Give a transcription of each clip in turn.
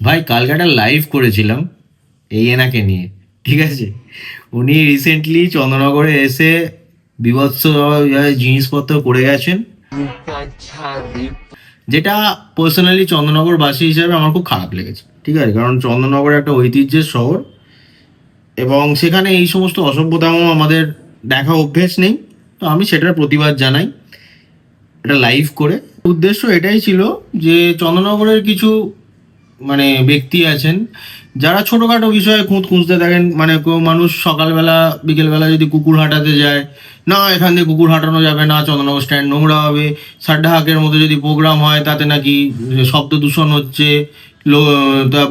ভাই কালকে একটা লাইভ করেছিলাম এই এনাকে নিয়ে, ঠিক আছে? উনি রিসেন্টলি চন্দ্রনগরে এসে বিভৎস জিনিসপত্র করে গেছেন, যেটা পার্সোনালি চন্দ্রনগরবাসী হিসেবে আমার খুব খারাপ লেগেছে, ঠিক আছে? কারণ চন্দ্রনগর একটা ঐতিহ্যের শহর এবং সেখানে এই সমস্ত অসভ্যতাও আমাদের দেখা অভ্যেস নেই। তো আমি সেটার প্রতিবাদ জানাই এটা লাইভ করে। উদ্দেশ্য এটাই ছিল যে চন্দ্রনগরের কিছু মানে ব্যক্তি আছেন যারা ছোটোখাটো বিষয়ে খুঁজতে থাকেন। মানে কেউ মানুষ সকালবেলা বিকেলবেলা যদি কুকুর হাঁটাতে যায়, না এখান দিয়ে কুকুর হাঁটানো যাবে না, চন্দ্রনগর স্ট্যান্ড নোংরা হবে। সাড্ডা হাকের মতো যদি প্রোগ্রাম হয় তাতে নাকি শব্দ দূষণ হচ্ছে,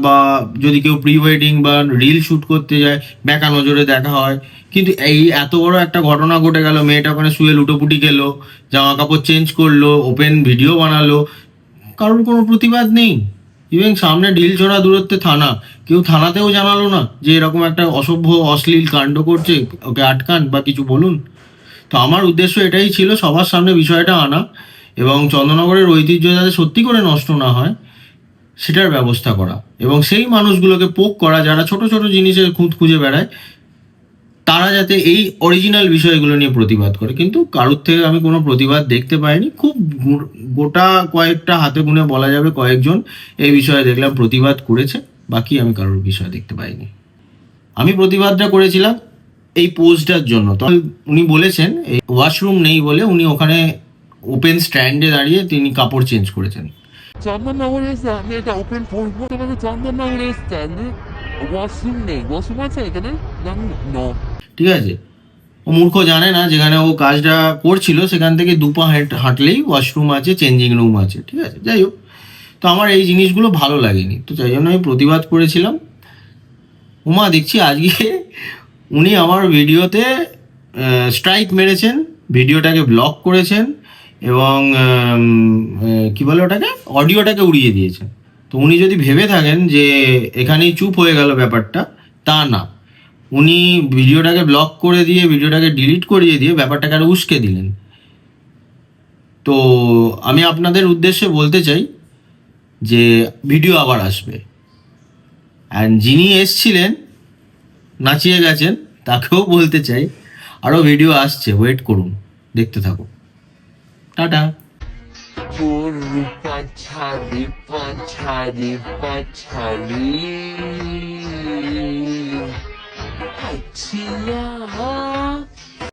বা যদি কেউ প্রি ওয়েডিং বা রিল শ্যুট করতে যায় বেঁকা নজরে দেখা হয়। কিন্তু এই এত বড় একটা ঘটনা ঘটে গেল, মেয়েটা ওখানে শুয়ে লুটোপুটি খেলো, জামা কাপড় চেঞ্জ করলো, ওপেন ভিডিও বানালো, কারোর কোনো প্রতিবাদ নেই। ইভেন সামনে ঢিলছোড়া দূরত্বে থানা, কেউ থানাতেও জানালো না যে এরকম একটা অসভ্য অশ্লীল কাণ্ড করছে, ওকে আটকান বা কিছু বলুন। তো আমার উদ্দেশ্য এটাই ছিল সবার সামনে বিষয়টা আনা এবং চন্দ্রনগরের ঐতিহ্য যাতে সত্যি করে নষ্ট না হয় সেটার ব্যবস্থা করা, এবং সেই মানুষগুলোকে পোক করা যারা ছোট ছোট জিনিসের খুঁত খুঁজে বেড়ায়, তারা যাতে এই অরিজিনাল বিষয়গুলো নিয়ে প্রতিবাদ করে। কিন্তু কারোর থেকে আমি কোনো প্রতিবাদ দেখতে পাইনি। খুব গোটা কয়েকটা হাতে গুনে বলা যাবে কয়েকজন এই বিষয়ে দেখলাম প্রতিবাদ করেছে, বাকি আমি কারোর বিষয় দেখতে পাইনি। আমি প্রতিবাদটা করেছিলাম এই পোস্টটার জন্য। তো উনি বলেছেন এই ওয়াশরুম নেই বলে উনি ওখানে ওপেন স্ট্যান্ডে দাঁড়িয়ে তিনি কাপড় চেঞ্জ করেছেন। চন্দননগরের এটা ওপেন করবো তোমাকে চন্দননগরের স্ট্যান্ডে ওয়াশরুম নেই, ওয়াশরুম আছে এখানে নো। ঠিক আছে, ও মূর্খ জানে না যেখানে ও কাজটা করছিল সেখান থেকে দুপা হাঁটলেই ওয়াশরুম আছে, চেঞ্জিং রুম আছে, ঠিক আছে? যাই হোক, তো আমার এই জিনিসগুলো ভালো লাগেনি, তো যাই জন্য আমি প্রতিবাদ করেছিলাম। উমা দেখছি আজকে উনি আমার ভিডিওতে স্ট্রাইক মেরেছেন, ভিডিওটাকে ব্লক করেছেন এবং কি বলে ওটাকে, অডিওটাকে উড়িয়ে দিয়েছেন। তো উনি যদি ভেবে থাকেন যে এখানেই চুপ হয়ে গেল ব্যাপারটা, তা না। উনি ভিডিওটাকে ব্লক করে দিয়ে ভিডিওটাকে ডিলিট করিয়ে দিয়ে ব্যাপারটাকে আরো উস্কে দিলেন। তো আমি আপনাদের উদ্দেশ্যে বলতে চাই যে ভিডিও আবার আসবে, অ্যান্ড যিনি এসছিলেন নাচিয়ে গেছেন তাকেও বলতে চাই আরও ভিডিও আসছে, ওয়েট করুন, দেখতে থাকুন। টাটা। পাছালি পাছালি পাছালি আছিয়া